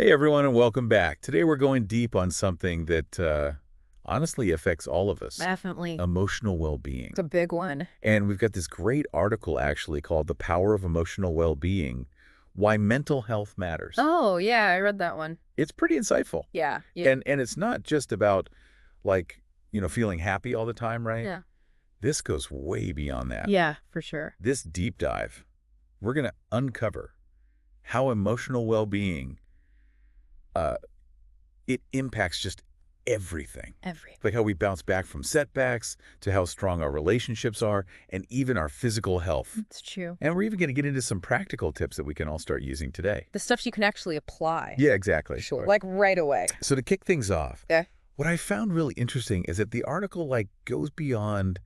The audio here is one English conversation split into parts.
Hey everyone, and welcome back. Today we're going deep on something that honestly affects all of us. Definitely. Emotional well-being. It's a big one. And we've got this great article actually called The Power of Emotional Well-Being, Why Mental Health Matters. Oh, yeah, I read that one. It's pretty insightful. Yeah. Yeah. And it's not just about feeling happy all the time, right? Yeah. This goes way beyond that. Yeah, for sure. This deep dive, we're going to uncover how emotional well-being it impacts just everything. Everything. Like how we bounce back from setbacks to how strong our relationships are and even our physical health. It's true. And we're even going to get into some practical tips that we can all start using today. The stuff you can actually apply. Yeah, exactly. Sure. Like right away. So to kick things off, Okay. what I found really interesting is that the article goes beyond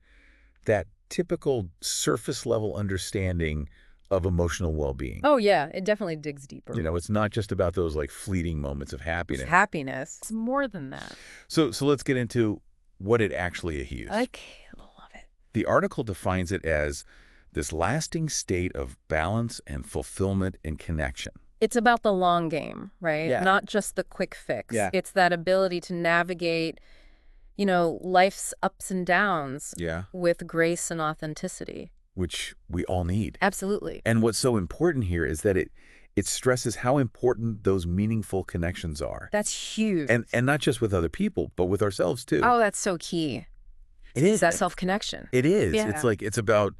that typical surface level understanding of emotional well-being. Oh, yeah, it definitely digs deeper. It's not just about those fleeting moments of happiness. Happiness. It's more than that. So let's get into what it actually is. I love it. The article defines it as this lasting state of balance and fulfillment and connection. It's about the long game, right? Yeah. Not just the quick fix. Yeah. It's that ability to navigate, life's ups and downs with grace and authenticity. Which we all need. Absolutely. And what's so important here is that it stresses how important those meaningful connections are. That's huge. And not just with other people, but with ourselves too. Oh, that's so key. It is. That self-connection. It is. Yeah. It's about,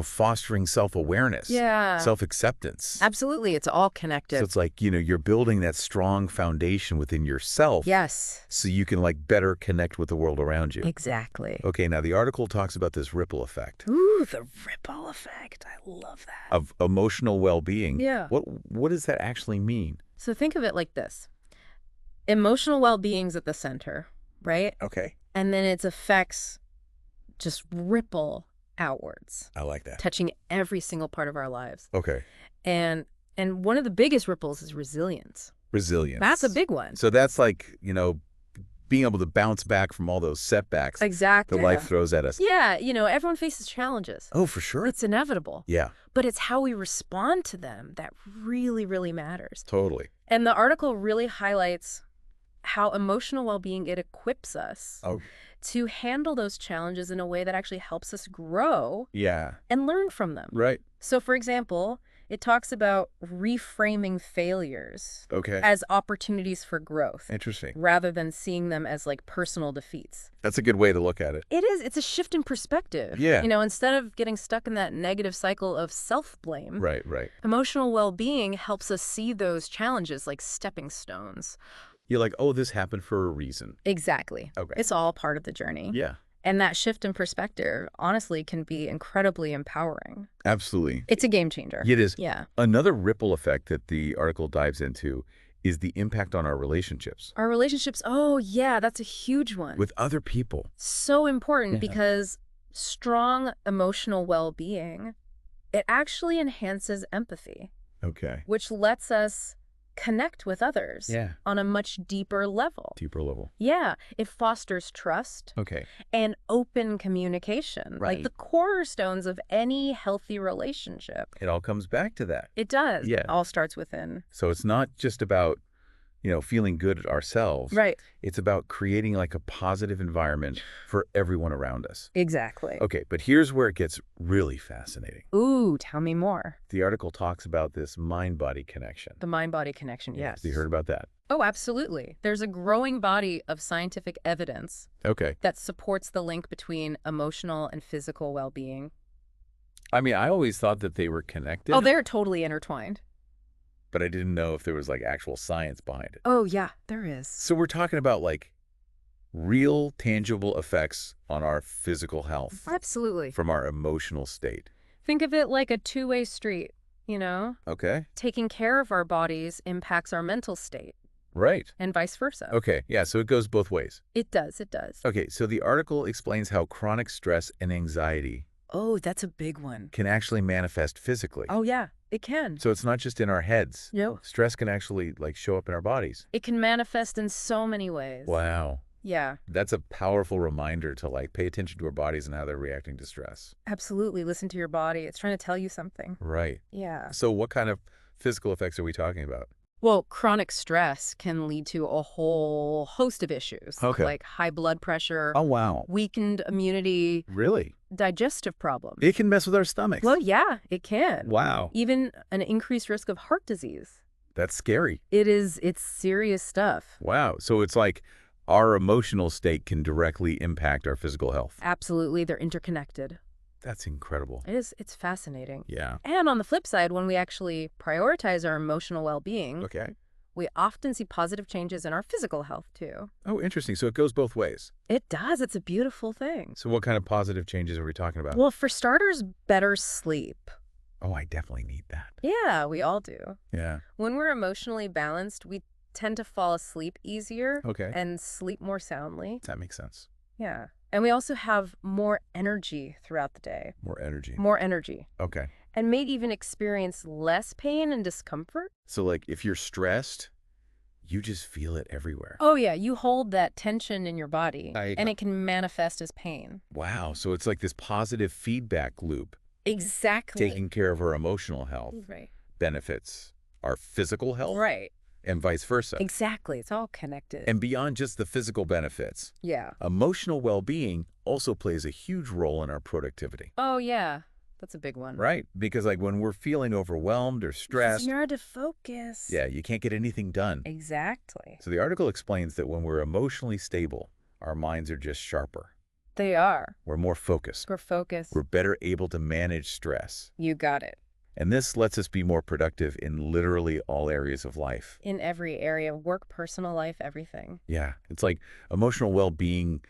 fostering self-awareness. Yeah. Self-acceptance. Absolutely. It's all connected. So it's you're building that strong foundation within yourself. Yes. So you can better connect with the world around you. Exactly. Okay, now the article talks about this ripple effect. Ooh, the ripple effect. I love that. Of emotional well-being. Yeah. What does that actually mean? So think of it like this. Emotional well-being's at the center, right? Okay. And then its effects just ripple outwards, I like that. touching every single part of our lives. Okay. And one of the biggest ripples is resilience. Resilience. That's a big one. So that's being able to bounce back from all those setbacks Exactly. that life throws at us. Yeah, everyone faces challenges. Oh, for sure. It's inevitable. Yeah. But it's how we respond to them that really, really matters. Totally. And the article really highlights how emotional well-being, it equips us to handle those challenges in a way that actually helps us grow and learn from them. Right. So, for example, it talks about reframing failures as opportunities for growth. Interesting. Rather than seeing them as personal defeats. That's a good way to look at it. It is. It's a shift in perspective. Yeah. Instead of getting stuck in that negative cycle of self-blame. Right. Emotional well-being helps us see those challenges like stepping stones. You're like, oh, this happened for a reason. Exactly. Okay. It's all part of the journey. Yeah. And that shift in perspective, honestly, can be incredibly empowering. Absolutely. It's a game changer. It is. Yeah. Another ripple effect that the article dives into is the impact on our relationships. Our relationships, oh, yeah, that's a huge one. With other people. So important because strong emotional well-being, it actually enhances empathy. Okay. Which lets us connect with others on a much deeper level. Yeah. It fosters trust and open communication, like the cornerstones of any healthy relationship. It all comes back to that. It does. Yeah. It all starts within. So it's not just about, feeling good ourselves. Right. It's about creating a positive environment for everyone around us. Exactly. Okay, but here's where it gets really fascinating. Ooh, tell me more. The article talks about this mind-body connection. The mind-body connection, yes. You heard about that? Oh, absolutely. There's a growing body of scientific evidence that supports the link between emotional and physical well-being. I mean, I always thought that they were connected. Oh, they're totally intertwined. But I didn't know if there was actual science behind it. Oh, yeah, there is. So we're talking about real tangible effects on our physical health. Absolutely. From our emotional state. Think of it like a two-way street, Okay. Taking care of our bodies impacts our mental state. Right. And vice versa. Okay, yeah, so it goes both ways. It does, it does. Okay, so the article explains how chronic stress and anxiety Oh, that's a big one. can actually manifest physically. Oh, yeah, it can. So it's not just in our heads. No. Stress can actually show up in our bodies. It can manifest in so many ways. Wow. Yeah. That's a powerful reminder to pay attention to our bodies and how they're reacting to stress. Absolutely. Listen to your body. It's trying to tell you something. Right. Yeah. So what kind of physical effects are we talking about? Well, chronic stress can lead to a whole host of issues, like high blood pressure, Oh, wow. weakened immunity, Really? digestive problems. It can mess with our stomachs. Well, yeah, it can. Wow. Even an increased risk of heart disease. That's scary. It's serious stuff. Wow. So it's like our emotional state can directly impact our physical health. Absolutely. They're interconnected. That's incredible. It's fascinating. Yeah. And on the flip side, when we actually prioritize our emotional well-being, we often see positive changes in our physical health, too. Oh, interesting. So it goes both ways. It does. It's a beautiful thing. So what kind of positive changes are we talking about? Well, for starters, better sleep. Oh, I definitely need that. Yeah, we all do. Yeah. When we're emotionally balanced, we tend to fall asleep easier Okay. and sleep more soundly. That makes sense. Yeah. And we also have more energy throughout the day. More energy. More energy. Okay. And may even experience less pain and discomfort. So, like, if you're stressed, you just feel it everywhere. Oh, yeah. You hold that tension in your body, and it can manifest as pain. Wow. So it's like this positive feedback loop. Exactly. Taking care of our emotional health benefits our physical health. Right. And vice versa. Exactly. It's all connected. And beyond just the physical benefits, yeah, emotional well-being also plays a huge role in our productivity. Oh, yeah. That's a big one. Right. Because like when we're feeling overwhelmed or stressed, it's hard to focus. Yeah, you can't get anything done. Exactly. So the article explains that when we're emotionally stable, our minds are just sharper. They are. We're more focused. We're focused. We're better able to manage stress. You got it. And this lets us be more productive in literally all areas of life. In every area, work, personal life, everything. Yeah. It's like emotional well-being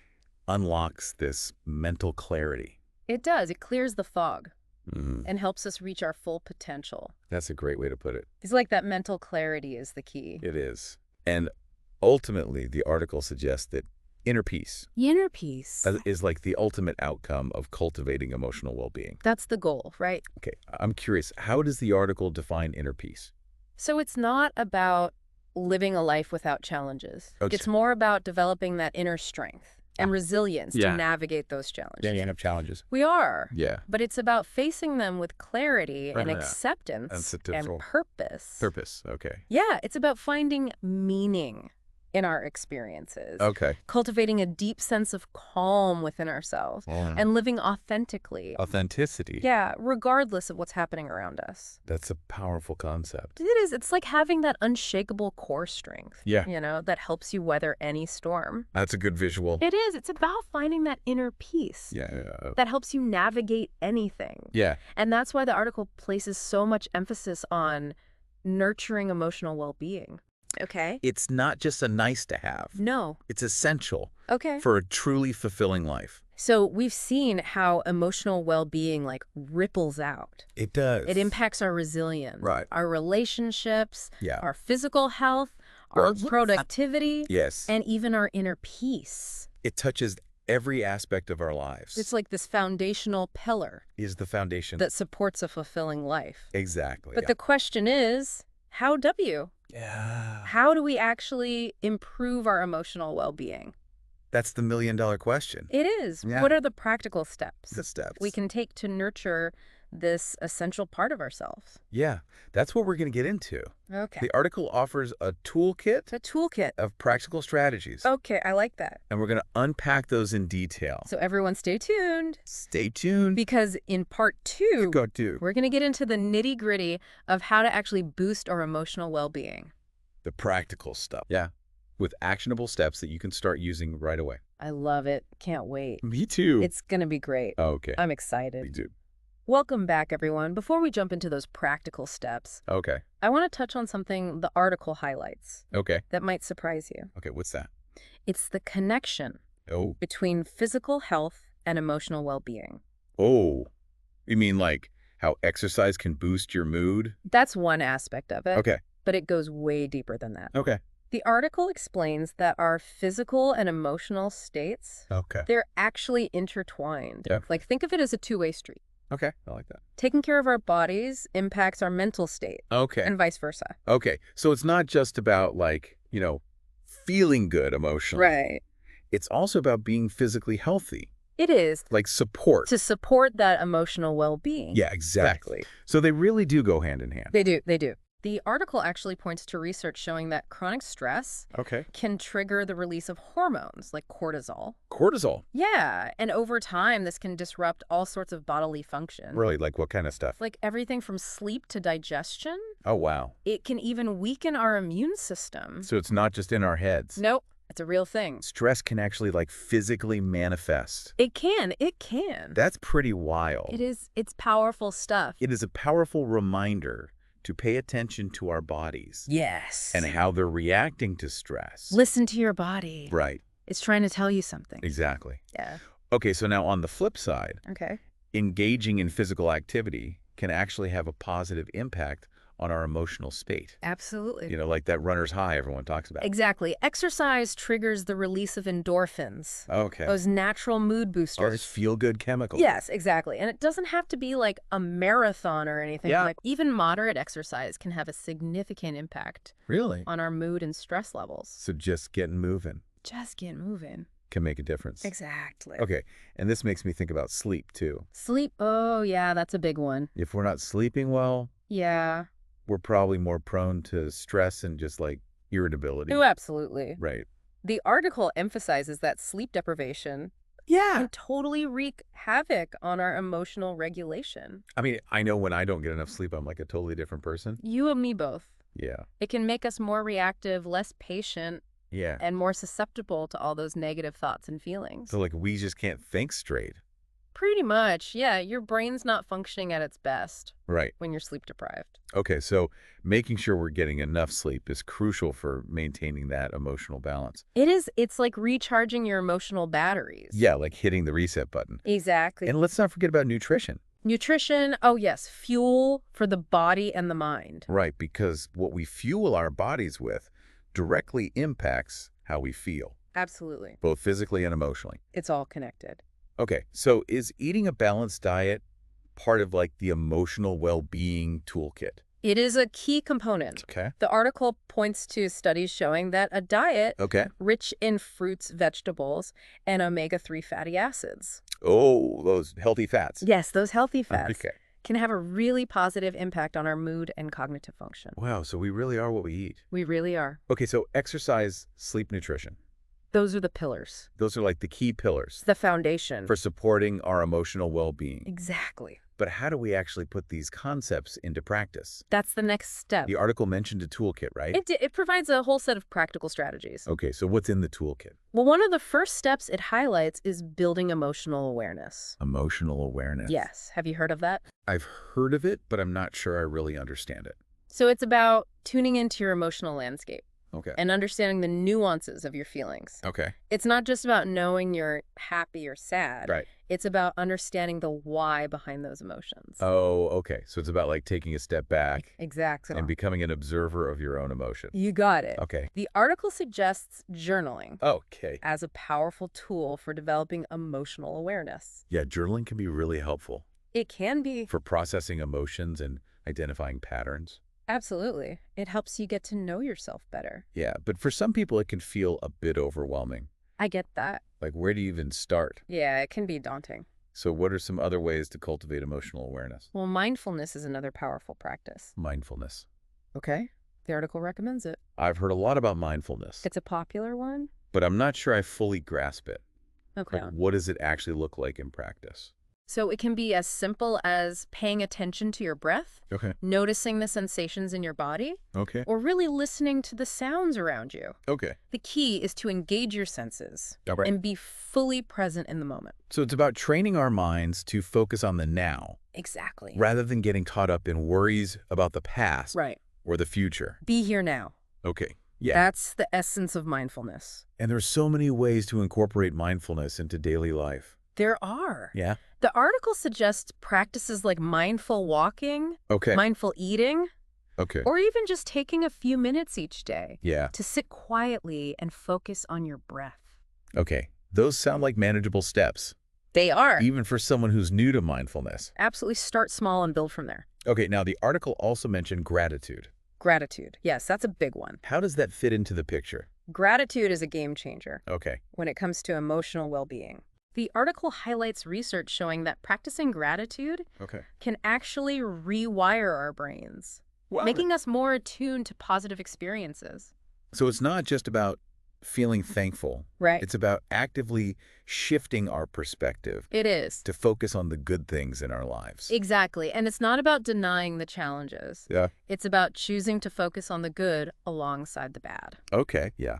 unlocks this mental clarity. It does. It clears the fog and helps us reach our full potential. That's a great way to put it. It's like that mental clarity is the key. It is. And ultimately, the article suggests that inner peace. Inner peace. Is like the ultimate outcome of cultivating emotional well-being. That's the goal, right? Okay, I'm curious, how does the article define inner peace? So it's not about living a life without challenges. Okay. It's more about developing that inner strength and resilience to navigate those challenges. Yeah, you have challenges. We are. Yeah. But it's about facing them with clarity and acceptance and purpose. Purpose, okay. Yeah, it's about finding meaning in our experiences. Okay. Cultivating a deep sense of calm within ourselves and living authentically. Authenticity. Yeah, regardless of what's happening around us. That's a powerful concept. It is. It's like having that unshakable core strength. Yeah. You know, that helps you weather any storm. That's a good visual. It is. It's about finding that inner peace. Yeah. That helps you navigate anything. Yeah. And that's why the article places so much emphasis on nurturing emotional well-being. Okay. It's not just a nice to have. No. It's essential. Okay. For a truly fulfilling life. So we've seen how emotional well-being like ripples out. It does. It impacts our resilience, our relationships, our physical health, our productivity, and even our inner peace. It touches every aspect of our lives. It's like this foundational pillar. Is the foundation. That supports a fulfilling life. Exactly. But the question is, how do you? Yeah. How do we actually improve our emotional well-being? That's the million-dollar question. It is. Yeah. What are the practical steps? The steps we can take to nurture this essential part of ourselves? Yeah, that's what we're going to get into. Okay. The article offers a toolkit. A toolkit. Of practical strategies. Okay, I like that. And we're going to unpack those in detail. So everyone stay tuned. Stay tuned. Because in part 2, we're going to get into the nitty-gritty of how to actually boost our emotional well-being. The practical stuff. Yeah. With actionable steps that you can start using right away. I love it. Can't wait. Me too. It's going to be great. Okay. I'm excited. Me too. Welcome back, everyone. Before we jump into those practical steps, I want to touch on something the article highlights. That might surprise you. Okay, what's that? It's the connection between physical health and emotional well-being. Oh, you mean like how exercise can boost your mood? That's one aspect of it. Okay. But it goes way deeper than that. Okay. The article explains that our physical and emotional states, they're actually intertwined. Yeah. Like, think of it as a two-way street. Okay, I like that. Taking care of our bodies impacts our mental state. Okay. And vice versa. Okay, so it's not just about, like, you know, feeling good emotionally. Right. It's also about being physically healthy. It is. Like support. To support that emotional well-being. Yeah, exactly. So they really do go hand in hand. They do. They do. The article actually points to research showing that chronic stress can trigger the release of hormones like cortisol. Cortisol? Yeah, and over time, this can disrupt all sorts of bodily function. Really? Like what kind of stuff? Like everything from sleep to digestion. Oh, wow. It can even weaken our immune system. So it's not just in our heads? Nope. It's a real thing. Stress can actually like physically manifest. It can. It can. That's pretty wild. It is. It's powerful stuff. It is a powerful reminder to pay attention to our bodies. Yes. And how they're reacting to stress. Listen to your body. Right. It's trying to tell you something. Exactly. Yeah. Okay, so now on the flip side, okay, engaging in physical activity can actually have a positive impact on our emotional state. Absolutely. You know, like that runner's high everyone talks about. Exactly. Exercise triggers the release of endorphins. Okay. Those natural mood boosters. Those feel-good chemicals. Yes, exactly. And it doesn't have to be like a marathon or anything. Yeah. Like even moderate exercise can have a significant impact. Really? On our mood and stress levels. So just getting moving. Just get moving. Can make a difference. Exactly. Okay. And this makes me think about sleep too. Sleep. Oh, yeah, that's a big one. If we're not sleeping well, yeah, we're probably more prone to stress and just like irritability. Oh, absolutely. Right. The article emphasizes that sleep deprivation can totally wreak havoc on our emotional regulation. I mean, I know when I don't get enough sleep, I'm like a totally different person. You and me both. Yeah. It can make us more reactive, less patient, and more susceptible to all those negative thoughts and feelings. So like we just can't think straight. Pretty much, yeah. Your brain's not functioning at its best when you're sleep deprived. Okay, so making sure we're getting enough sleep is crucial for maintaining that emotional balance. It is. It's like recharging your emotional batteries. Yeah, like hitting the reset button. Exactly. And let's not forget about nutrition. Nutrition, oh yes, fuel for the body and the mind. Right, because what we fuel our bodies with directly impacts how we feel. Absolutely. Both physically and emotionally. It's all connected. Okay, so is eating a balanced diet part of like the emotional well-being toolkit? It is a key component. Okay. The article points to studies showing that a diet rich in fruits, vegetables, and omega-3 fatty acids. Oh, those healthy fats. Yes, those healthy fats can have a really positive impact on our mood and cognitive function. Wow, so we really are what we eat. We really are. Okay, so exercise, sleep, nutrition. Those are the pillars. Those are like the key pillars. The foundation. For supporting our emotional well-being. Exactly. But how do we actually put these concepts into practice? That's the next step. The article mentioned a toolkit, right? It provides a whole set of practical strategies. Okay, so what's in the toolkit? Well, one of the first steps it highlights is building emotional awareness. Emotional awareness? Yes. Have you heard of that? I've heard of it, but I'm not sure I really understand it. So it's about tuning into your emotional landscape. Okay. And understanding the nuances of your feelings. Okay. It's not just about knowing you're happy or sad. Right. It's about understanding the why behind those emotions. Oh, okay. So it's about like taking a step back. Exactly. And becoming an observer of your own emotion. You got it. Okay. The article suggests journaling. Okay. As a powerful tool for developing emotional awareness. Yeah, journaling can be really helpful. It can be. For processing emotions and identifying patterns. Absolutely. It helps you get to know yourself better. Yeah, but for some people, it can feel a bit overwhelming. I get that. Like, where do you even start? Yeah, it can be daunting. So what are some other ways to cultivate emotional awareness? Well, mindfulness is another powerful practice. Mindfulness. Okay. The article recommends it. I've heard a lot about mindfulness. It's a popular one? But I'm not sure I fully grasp it. Okay. Like, what does it actually look like in practice? So it can be as simple as paying attention to your breath, noticing the sensations in your body, or really listening to the sounds around you. The key is to engage your senses and be fully present in the moment. So it's about training our minds to focus on the now. Exactly. Rather than getting caught up in worries about the past or the future. Be here now. Okay. Yeah. That's the essence of mindfulness. And there's so many ways to incorporate mindfulness into daily life. There are. Yeah. The article suggests practices like mindful walking, mindful eating, or even just taking a few minutes each day to sit quietly and focus on your breath. Okay. Those sound like manageable steps. They are. Even for someone who's new to mindfulness. Absolutely. Start small and build from there. Okay. Now, the article also mentioned gratitude. Gratitude. Yes, that's a big one. How does that fit into the picture? Gratitude is a game changer. Okay. When it comes to emotional well-being. The article highlights research showing that practicing gratitude can actually rewire our brains. making us more attuned to positive experiences. So it's not just about feeling thankful. Right. It's about actively shifting our perspective. It is. To focus on the good things in our lives. Exactly. And it's not about denying the challenges. Yeah. It's about choosing to focus on the good alongside the bad. Okay, yeah.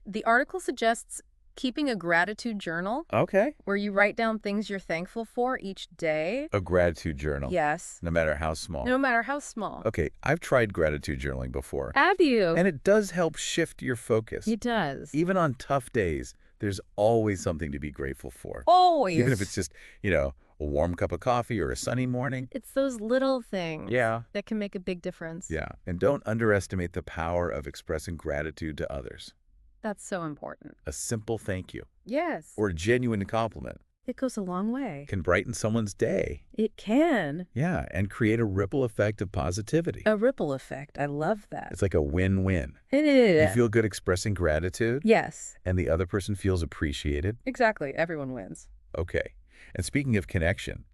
The article suggests keeping a gratitude journal. Okay. Where you write down things you're thankful for each day. A gratitude journal. Yes. No matter how small. No matter how small. Okay, I've tried gratitude journaling before. Have you? And it does help shift your focus. It does. Even on tough days, there's always something to be grateful for. Always. Even if it's just, a warm cup of coffee or a sunny morning. It's those little things that can make a big difference. Yeah, and don't underestimate the power of expressing gratitude to others. That's so important. A simple thank you. Yes. Or a genuine compliment. It goes a long way. Can brighten someone's day. It can. Yeah, and create a ripple effect of positivity. A ripple effect. I love that. It's like a win-win. It is. You feel good expressing gratitude. Yes. And the other person feels appreciated. Exactly. Everyone wins. Okay. And speaking of connection,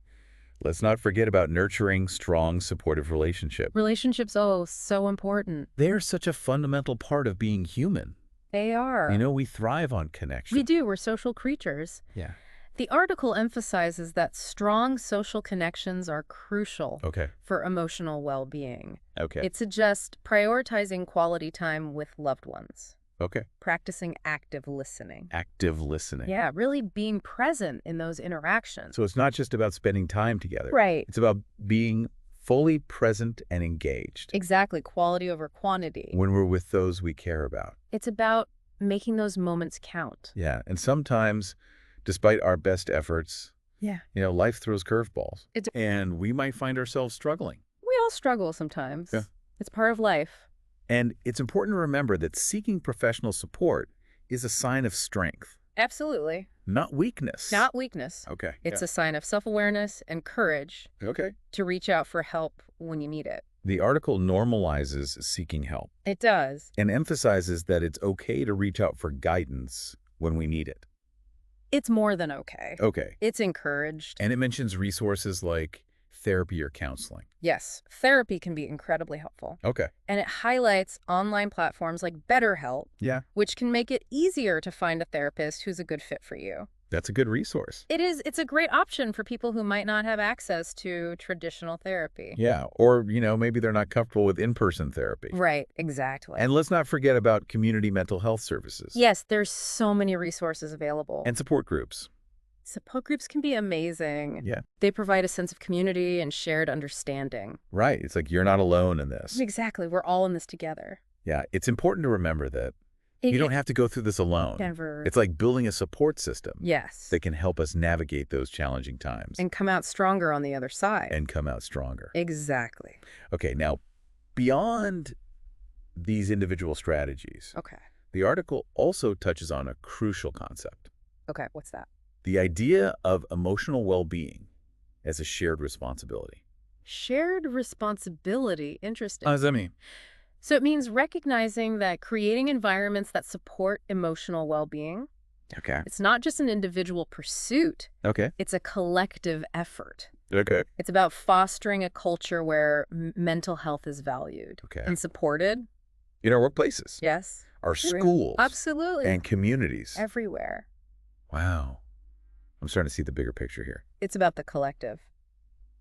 let's not forget about nurturing strong, supportive relationships. Relationships, so important. They're such a fundamental part of being human. They are. We thrive on connection. We do. We're social creatures. Yeah. The article emphasizes that strong social connections are crucial for emotional well-being. Okay. It suggests prioritizing quality time with loved ones. Okay. Practicing active listening. Active listening. Yeah, really being present in those interactions. So it's not just about spending time together. Right. It's about being fully present and engaged. Exactly. Quality over quantity. When we're with those we care about. It's about making those moments count. Yeah. And sometimes, despite our best efforts, life throws curveballs. And we might find ourselves struggling. We all struggle sometimes. Yeah. It's part of life. And it's important to remember that seeking professional support is a sign of strength. Absolutely. Not weakness. Not weakness. Okay. It's a sign of self-awareness and courage to reach out for help when you need it. The article normalizes seeking help. It does. And emphasizes that it's okay to reach out for guidance when we need it. It's more than okay. Okay. It's encouraged. And it mentions resources like therapy or counseling. Yes, therapy can be incredibly helpful. Okay. And it highlights online platforms like BetterHelp, which can make it easier to find a therapist who's a good fit for you. That's a good resource. It is. It's a great option for people who might not have access to traditional therapy. Yeah, or, maybe they're not comfortable with in-person therapy. Right, exactly. And let's not forget about community mental health services. Yes, there's so many resources available. And support groups. Support groups can be amazing. Yeah. They provide a sense of community and shared understanding. Right. It's like you're not alone in this. Exactly. We're all in this together. Yeah. It's important to remember that you don't have to go through this alone. Never. It's like building a support system. Yes. That can help us navigate those challenging times. And come out stronger on the other side. And come out stronger. Exactly. Okay. Now, beyond these individual strategies, the article also touches on a crucial concept. Okay. What's that? The idea of emotional well-being as a shared responsibility. Shared responsibility. Interesting. How does that mean? So it means recognizing that creating environments that support emotional well-being. Okay. It's not just an individual pursuit. Okay. It's a collective effort. Okay. It's about fostering a culture where mental health is valued and supported. In our workplaces. Yes. Our schools. Absolutely. And communities. Everywhere. Wow. I'm starting to see the bigger picture here. It's about the collective.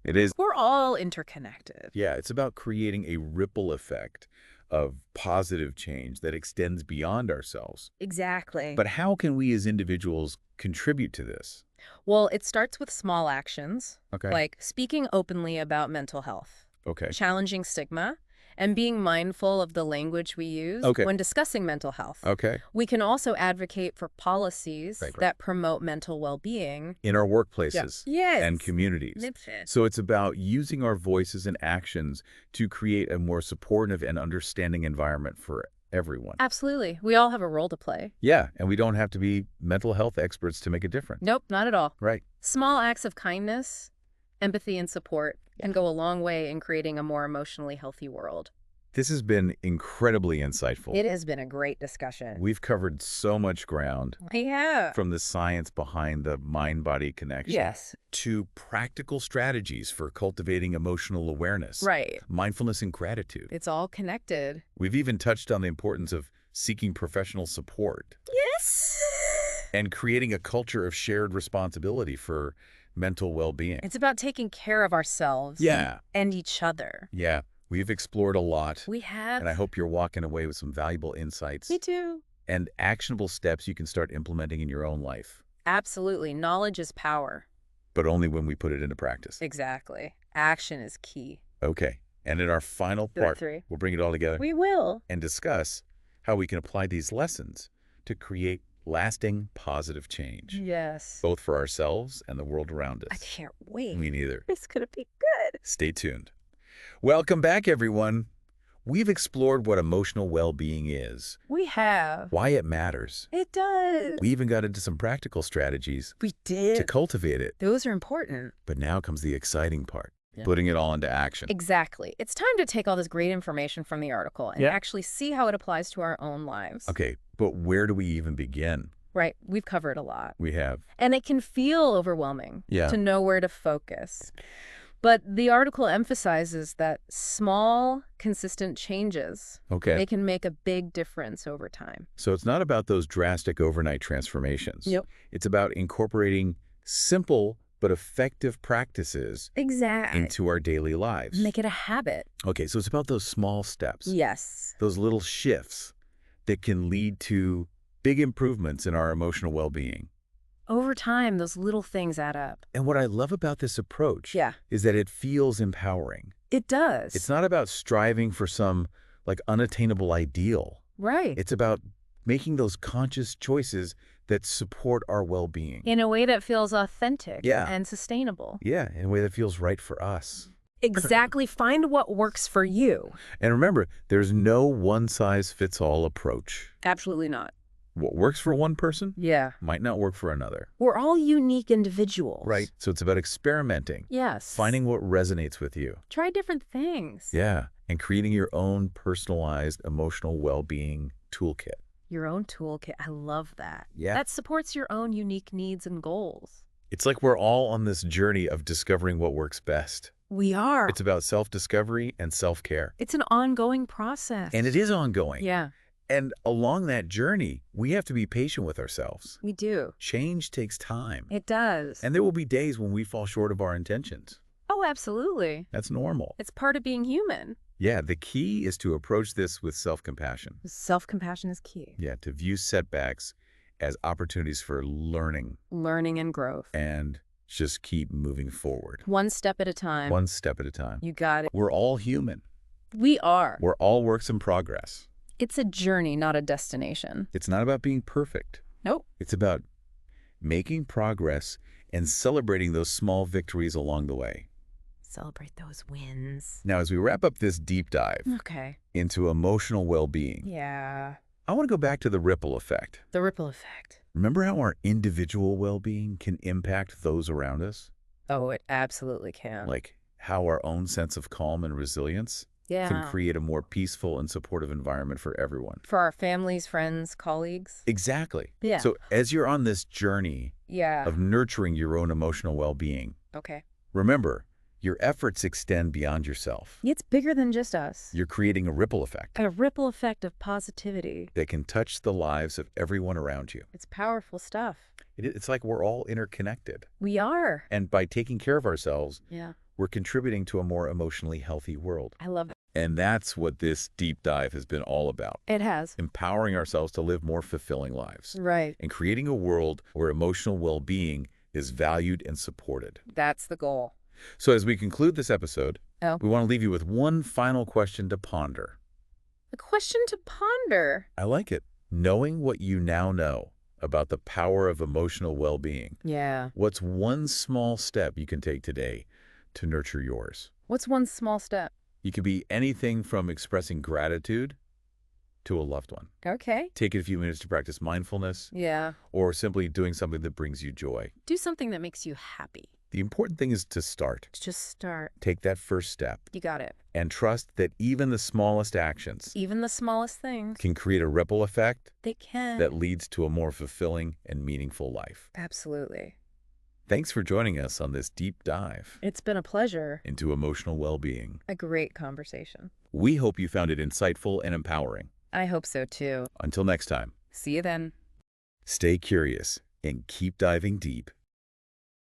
It is. We're all interconnected. Yeah, it's about creating a ripple effect of positive change that extends beyond ourselves. Exactly. But how can we as individuals contribute to this? Well, it starts with small actions, Okay. like speaking openly about mental health, Okay. challenging stigma, and being mindful of the language we use when discussing mental health. Okay. We can also advocate for policies that promote mental well-being. In our workplaces Yes. and communities. So it's about using our voices and actions to create a more supportive and understanding environment for everyone. Absolutely. We all have a role to play. Yeah, and we don't have to be mental health experts to make a difference. Nope, not at all. Right. Small acts of kindness, empathy, and support can go a long way in creating a more emotionally healthy world. This has been incredibly insightful. It has been a great discussion. We've covered so much ground. Yeah. From the science behind the mind-body connection. Yes. To practical strategies for cultivating emotional awareness. Right. Mindfulness and gratitude. It's all connected. We've even touched on the importance of seeking professional support. Yes. And creating a culture of shared responsibility for mental well-being. It's about taking care of ourselves. Yeah. And each other. Yeah. We've explored a lot. We have. And I hope you're walking away with some valuable insights. Me too. And actionable steps you can start implementing in your own life. Absolutely. Knowledge is power. But only when we put it into practice. Exactly. Action is key. Okay. And in our final part, we'll bring it all together. We will. And discuss how we can apply these lessons to create lasting positive change. Yes. Both for ourselves and the world around us. I can't wait. Me neither. It's going to be good. Stay tuned. Welcome back, everyone. We've explored what emotional well-being is. We have. Why it matters. It does. We even got into some practical strategies. We did. To cultivate it. Those are important. But now comes the exciting part. Yeah. Putting it all into action. Exactly. It's time to take all this great information from the article and actually see how it applies to our own lives. Okay, but where do we even begin? Right. We've covered a lot. We have. And it can feel overwhelming to know where to focus. But the article emphasizes that small, consistent changes, they can make a big difference over time. So it's not about those drastic overnight transformations. Yep. It's about incorporating simple but effective practices into our daily lives. Make it a habit. Okay, so it's about those small steps. Yes. Those little shifts that can lead to big improvements in our emotional well-being. Over time, those little things add up. And what I love about this approach is that it feels empowering. It does. It's not about striving for some unattainable ideal. Right. It's about making those conscious choices that support our well-being. In a way that feels authentic and sustainable. Yeah, in a way that feels right for us. Exactly. Find what works for you. And remember, there's no one-size-fits-all approach. Absolutely not. What works for one person might not work for another. We're all unique individuals. Right. So it's about experimenting. Yes. Finding what resonates with you. Try different things. Yeah. And creating your own personalized emotional well-being toolkit. Your own toolkit. I love that. Yeah. That supports your own unique needs and goals. It's like we're all on this journey of discovering what works best. We are. It's about self-discovery and self-care. It's an ongoing process. And it is ongoing. Yeah. And along that journey, we have to be patient with ourselves. We do. Change takes time. It does. And there will be days when we fall short of our intentions. Oh, absolutely. That's normal. It's part of being human. Yeah, the key is to approach this with self-compassion. Self-compassion is key. Yeah, to view setbacks as opportunities for learning. Learning and growth. And just keep moving forward. One step at a time. One step at a time. You got it. We're all human. We are. We're all works in progress. It's a journey, not a destination. It's not about being perfect. Nope. It's about making progress and celebrating those small victories along the way. Celebrate those wins. Now, as we wrap up this deep dive into emotional well-being, I want to go back to the ripple effect. The ripple effect. Remember how our individual well-being can impact those around us? Oh, it absolutely can. Like how our own sense of calm and resilience can create a more peaceful and supportive environment for everyone. For our families, friends, colleagues. Exactly. Yeah. So as you're on this journey of nurturing your own emotional well-being, remember, your efforts extend beyond yourself. It's bigger than just us. You're creating a ripple effect. A ripple effect of positivity. That can touch the lives of everyone around you. It's powerful stuff. It's like we're all interconnected. We are. And by taking care of ourselves, yeah, we're contributing to a more emotionally healthy world. I love it. And that's what this deep dive has been all about. It has. Empowering ourselves to live more fulfilling lives. Right. And creating a world where emotional well-being is valued and supported. That's the goal. So as we conclude this episode, we want to leave you with one final question to ponder. A question to ponder. I like it. Knowing what you now know about the power of emotional well-being. Yeah. What's one small step you can take today to nurture yours? What's one small step? It could be anything from expressing gratitude to a loved one. Okay. Take a few minutes to practice mindfulness. Yeah. Or simply doing something that brings you joy. Do something that makes you happy. The important thing is to start. Just start. Take that first step. You got it. And trust that even the smallest actions, even the smallest things, can create a ripple effect they can, that leads to a more fulfilling and meaningful life. Absolutely. Thanks for joining us on this deep dive. It's been a pleasure. Into emotional well-being. A great conversation. We hope you found it insightful and empowering. I hope so too. Until next time. See you then. Stay curious and keep diving deep.